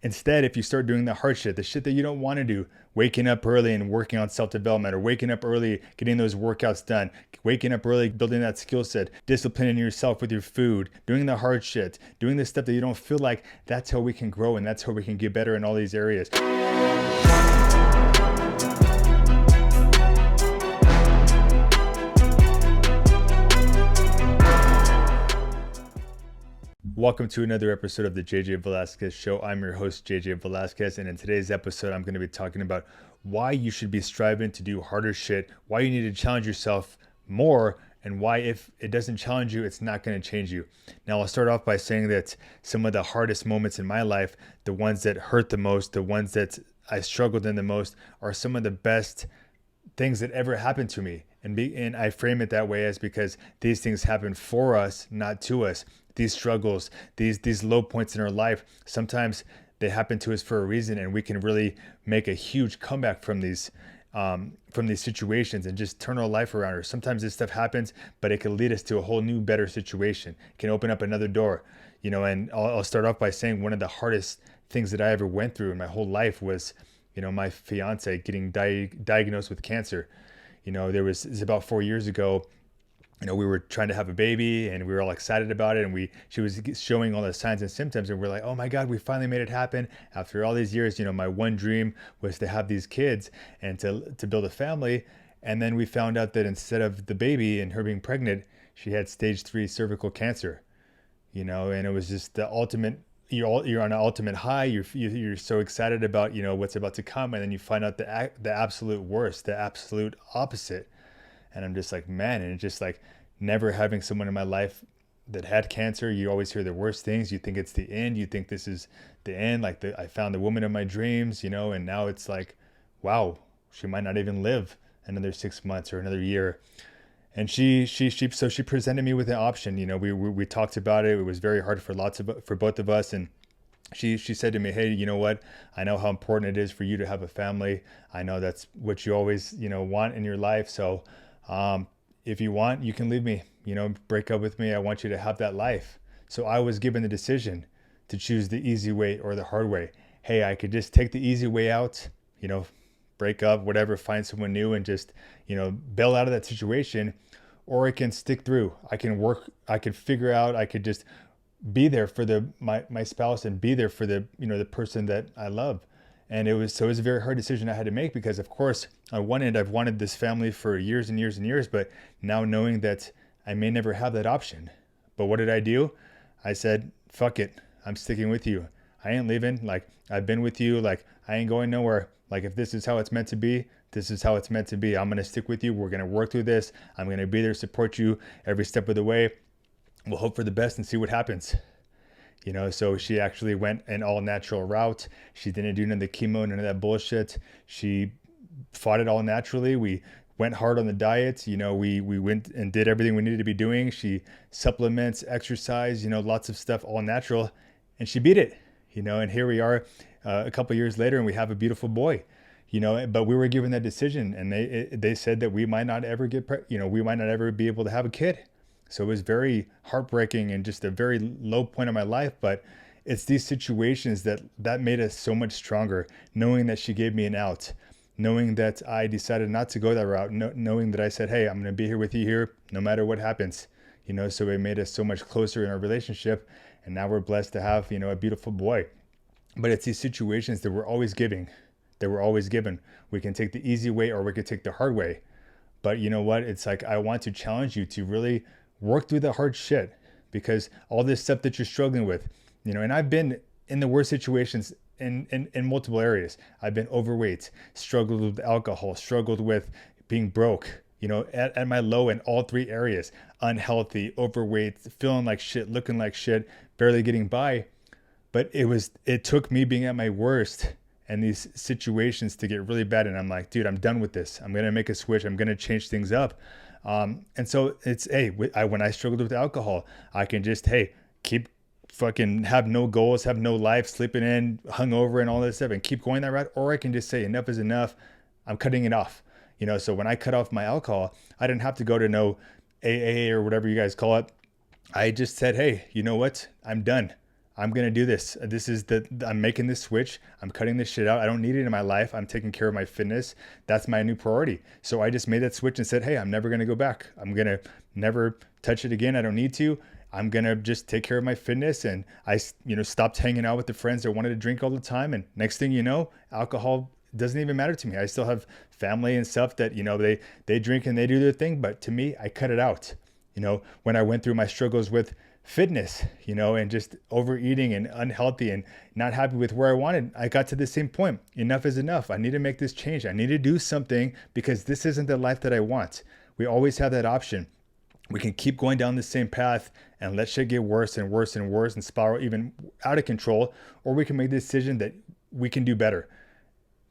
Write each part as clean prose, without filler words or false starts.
Instead, if you start doing the hard shit, the shit that you don't want to do, waking up early and working on self development, or waking up early, getting those workouts done, waking up early, building that skill set, disciplining yourself with your food, doing the hard shit, doing the stuff that you don't feel like, that's how we can grow and that's how we can get better in all these areas. Welcome to another episode of the JJ Velasquez Show. I'm your host, JJ Velasquez, and in today's episode, I'm going to be talking about why you should be striving to do harder shit, why you need to challenge yourself more, and why if it doesn't challenge you, it's not going to change you. Now, I'll start off by saying that some of the hardest moments in my life, the ones that hurt the most, the ones that I struggled in the most, are some of the best things that ever happened to me. And I frame it that way as because these things happen for us, not to us. These struggles, these low points in our life, sometimes they happen to us for a reason, and we can really make a huge comeback from these situations and just turn our life around. Or sometimes this stuff happens, but it can lead us to a whole new, better situation. It can open up another door, And I'll start off by saying one of the hardest things that I ever went through in my whole life was, my fiance getting diagnosed with cancer. It was about 4 years ago. We were trying to have a baby and we were all excited about it. And she was showing all the signs and symptoms and we're like, oh my God, we finally made it happen. After all these years, my one dream was to have these kids and to build a family. And then we found out that instead of the baby and her being pregnant, she had stage 3 cervical cancer, and it was just the ultimate, you're on an ultimate high. You're so excited about, what's about to come. And then you find out the absolute worst, the absolute opposite. And I'm just like, man, and it's just like never having someone in my life that had cancer. You always hear the worst things. You think it's the end. You think this is the end. Like I found the woman of my dreams, and now it's like, wow, she might not even live another 6 months or another year. And so she presented me with an option. We talked about it. It was very hard for both of us. And she said to me, hey, you know what? I know how important it is for you to have a family. I know that's what you always, want in your life. So, if you want, you can leave me, break up with me. I want you to have that life. So I was given the decision to choose the easy way or the hard way. Hey, I could just take the easy way out, break up, whatever, find someone new and just, bail out of that situation. Or I can stick through. I can work, I could figure out, I could just be there for my spouse and be there for the person that I love. And it was a very hard decision I had to make because, of course, on one end, I've wanted this family for years and years and years, but now knowing that I may never have that option. But what did I do? I said, fuck it. I'm sticking with you. I ain't leaving. Like, I've been with you. Like, I ain't going nowhere. Like, if this is how it's meant to be, this is how it's meant to be. I'm going to stick with you. We're going to work through this. I'm going to be there, support you every step of the way. We'll hope for the best and see what happens. So she actually went an all natural route. She didn't do none of the chemo, none of that bullshit. She fought it all naturally. We went hard on the diet. We went and did everything we needed to be doing. She supplements, exercise, lots of stuff, all natural. And she beat it, and here we are a couple years later and we have a beautiful boy, but we were given that decision and they said that we might not ever we might not ever be able to have a kid. So it was very heartbreaking and just a very low point of my life. But it's these situations that made us so much stronger, knowing that she gave me an out, knowing that I decided not to go that route, knowing that I said, hey, I'm going to be here with you here no matter what happens. So it made us so much closer in our relationship. And now we're blessed to have, a beautiful boy. But it's these situations that we're always given. We can take the easy way or we could take the hard way. But you know what? It's like I want to challenge you to really work through the hard shit because all this stuff that you're struggling with, and I've been in the worst situations in multiple areas. I've been overweight, struggled with alcohol, struggled with being broke, at my low in all 3 areas, unhealthy, overweight, feeling like shit, looking like shit, barely getting by. But it took me being at my worst and these situations to get really bad. And I'm like, dude, I'm done with this. I'm going to make a switch. I'm going to change things up. And so it's, hey, when I struggled with alcohol, I can just, hey, keep fucking have no goals, have no life, sleeping in, hungover and all this stuff and keep going that route. Or I can just say enough is enough. I'm cutting it off. So when I cut off my alcohol, I didn't have to go to no AA or whatever you guys call it. I just said, hey, you know what? I'm done. I'm going to do this. I'm making this switch. I'm cutting this shit out. I don't need it in my life. I'm taking care of my fitness. That's my new priority. So I just made that switch and said, hey, I'm never going to go back. I'm going to never touch it again. I don't need to. I'm going to just take care of my fitness. And I, stopped hanging out with the friends that wanted to drink all the time. And next thing you know, alcohol doesn't even matter to me. I still have family and stuff that, they drink and they do their thing. But to me, I cut it out. When I went through my struggles with fitness, and just overeating and unhealthy and not happy with where I wanted, I got to the same point. Enough is enough. I need to make this change. I need to do something because this isn't the life that I want. We always have that option. We can keep going down the same path and let shit get worse and worse and worse and spiral even out of control, or we can make the decision that we can do better,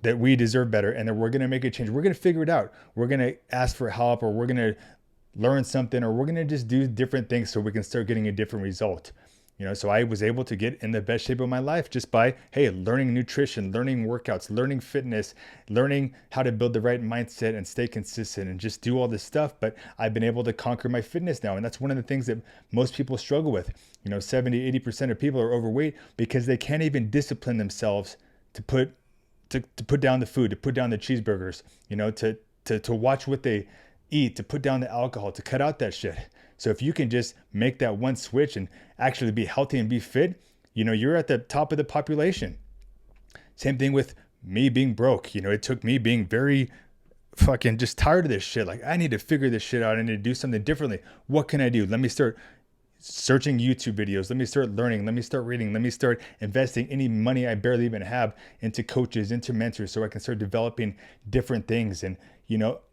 that we deserve better, and that we're going to make a change. We're going to figure it out. We're going to ask for help, or we're going to learn something, or we're going to just do different things so we can start getting a different result. So I was able to get in the best shape of my life just by, learning nutrition, learning workouts, learning fitness, learning how to build the right mindset and stay consistent and just do all this stuff. But I've been able to conquer my fitness now. And that's one of the things that most people struggle with. 70-80% of people are overweight because they can't even discipline themselves to put down the food, to put down the cheeseburgers, to watch what they eat, to put down the alcohol, to cut out that shit. So if you can just make that one switch and actually be healthy and be fit, you're at the top of the population. Same thing with me being broke. It took me being very fucking just tired of this shit. Like, I need to figure this shit out. I need to do something differently. What can I do? Let me start searching YouTube videos. Let me start learning. Let me start reading. Let me start investing any money I barely even have into coaches, into mentors, so I can start developing different things. And,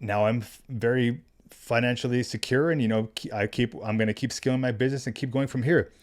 now I'm very financially secure, and I'm going to keep scaling my business and keep going from here.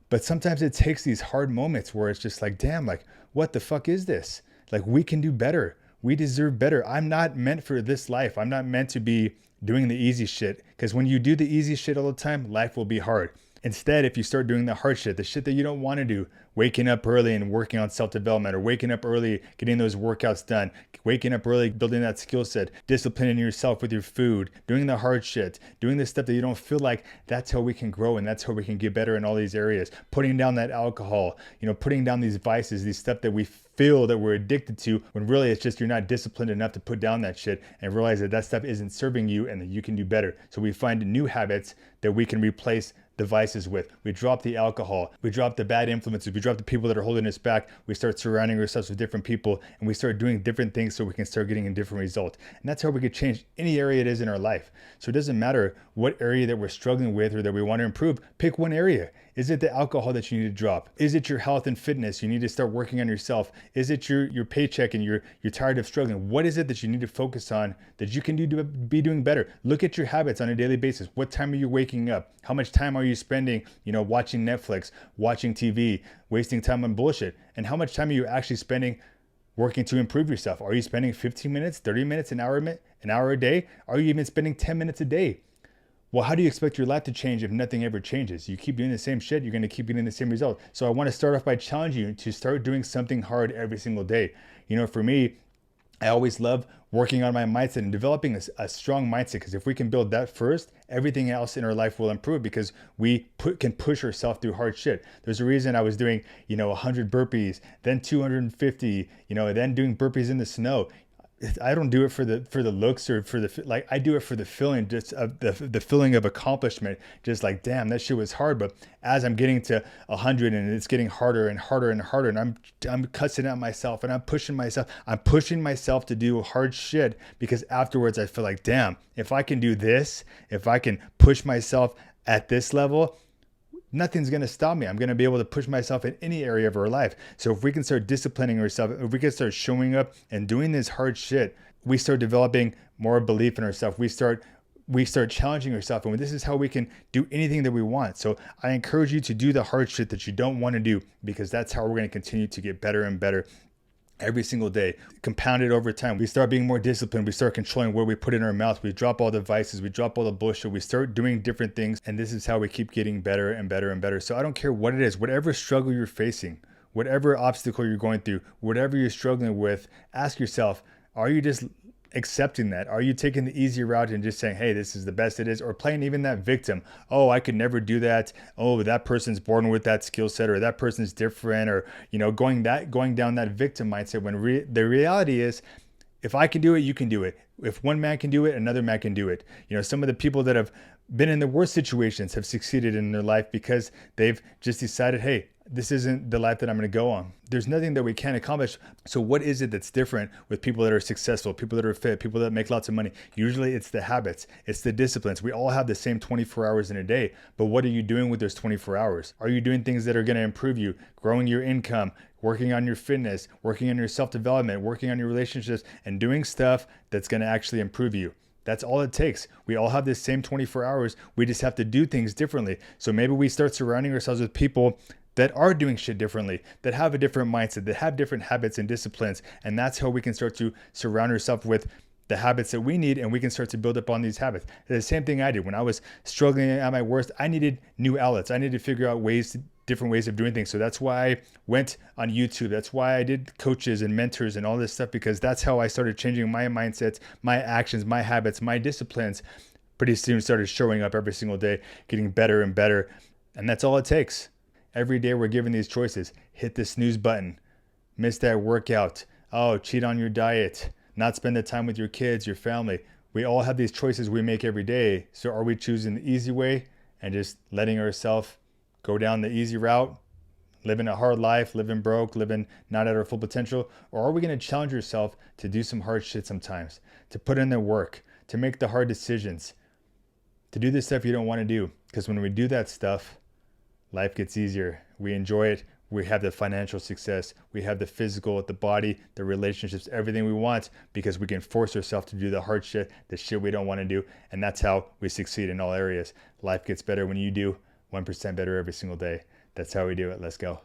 But sometimes it takes these hard moments where it's just like, damn, like, what the fuck is this? Like, we can do better. We deserve better. I'm not meant for this life. I'm not meant to be doing the easy shit, because when you do the easy shit all the time, life will be hard. Instead, if you start doing the hard shit, the shit that you don't want to do, waking up early and working on self-development, or waking up early, getting those workouts done, waking up early, building that skill set, disciplining yourself with your food, doing the hard shit, doing the stuff that you don't feel like, that's how we can grow and that's how we can get better in all these areas. Putting down that alcohol, putting down these vices, these stuff that we feel that we're addicted to, when really it's just you're not disciplined enough to put down that shit and realize that that stuff isn't serving you and that you can do better. So we find new habits that we can replace the vices with. We drop the alcohol, we drop the bad influences, we drop the people that are holding us back. We start surrounding ourselves with different people, and we start doing different things so we can start getting a different result. And that's how we could change any area it is in our life. So it doesn't matter what area that we're struggling with or that we want to improve. Pick one area. Is it the alcohol that you need to drop? Is it your health and fitness? You need to start working on yourself. Is it your paycheck and you're tired of struggling? What is it that you need to focus on that you can do to be doing better? Look at your habits on a daily basis. What time are you waking up? How much time are you spending, watching Netflix, watching TV, wasting time on bullshit? And how much time are you actually spending working to improve yourself? Are you spending 15 minutes, 30 minutes, an hour a day? Are you even spending 10 minutes a day? Well, how do you expect your life to change if nothing ever changes? You keep doing the same shit, you're going to keep getting the same result. So I want to start off by challenging you to start doing something hard every single day. For me, I always love working on my mindset and developing a strong mindset, because if we can build that first, everything else in our life will improve, because we can push ourselves through hard shit. There's a reason I was doing, 100 burpees, then 250, then doing burpees in the snow. I don't do it for the looks or for the, I do it for the feeling, just of the feeling of accomplishment. Just like, damn, that shit was hard. But as I'm getting to 100 and it's getting harder and harder and harder, and I'm cussing at myself and I'm pushing myself to do hard shit, because afterwards I feel like, damn, if I can do this, if I can push myself at this level, nothing's going to stop me. I'm going to be able to push myself in any area of our life. So if we can start disciplining ourselves, if we can start showing up and doing this hard shit, we start developing more belief in ourselves. We start challenging ourselves, and this is how we can do anything that we want. So I encourage you to do the hard shit that you don't want to do, because that's how we're going to continue to get better and better every single day, compounded over time. We start being more disciplined. We start controlling where we put in our mouth. We drop all the vices. We drop all the bullshit. We start doing different things. And this is how we keep getting better and better and better. So I don't care what it is, whatever struggle you're facing, whatever obstacle you're going through, whatever you're struggling with, ask yourself, are you just accepting that? Are you taking the easy route and just saying, hey, this is the best it is? Or playing even that victim? Oh, I could never do that. Oh, that person's born with that skill set, or that person's different, or, going down that victim mindset when the reality is, if I can do it, you can do it. If one man can do it, another man can do it. Some of the people that have been in the worst situations have succeeded in their life because they've just decided, hey, this isn't the life that I'm going to go on. There's nothing that we can't accomplish. So what is it that's different with people that are successful, people that are fit, people that make lots of money? Usually it's the habits, it's the disciplines. We all have the same 24 hours in a day, but what are you doing with those 24 hours? Are you doing things that are going to improve you, growing your income, working on your fitness, working on your self-development, working on your relationships, and doing stuff that's going to actually improve you? That's all it takes. We all have this same 24 hours. We just have to do things differently. So maybe we start surrounding ourselves with people that are doing shit differently, that have a different mindset, that have different habits and disciplines. And that's how we can start to surround ourselves with the habits that we need, and we can start to build up on these habits. The same thing I did when I was struggling at my worst. I needed new outlets. I needed to figure out different ways of doing things. So that's why I went on YouTube. That's why I did coaches and mentors and all this stuff, because that's how I started changing my mindsets, my actions, my habits, my disciplines. Pretty soon started showing up every single day, getting better and better. And that's all it takes. Every day we're given these choices. Hit the snooze button, miss that workout, cheat on your diet, not spend the time with your kids, your family. We all have these choices we make every day. So are we choosing the easy way and just letting ourselves go down the easy route, living a hard life, living broke, living not at our full potential? Or are we going to challenge yourself to do some hard shit sometimes, to put in the work, to make the hard decisions, to do the stuff you don't want to do? Because when we do that stuff, life gets easier. We enjoy it. We have the financial success. We have the physical, the body, the relationships, everything we want, because we can force ourselves to do the hard shit, the shit we don't want to do. And that's how we succeed in all areas. Life gets better when you do 1% better every single day. That's how we do it. Let's go.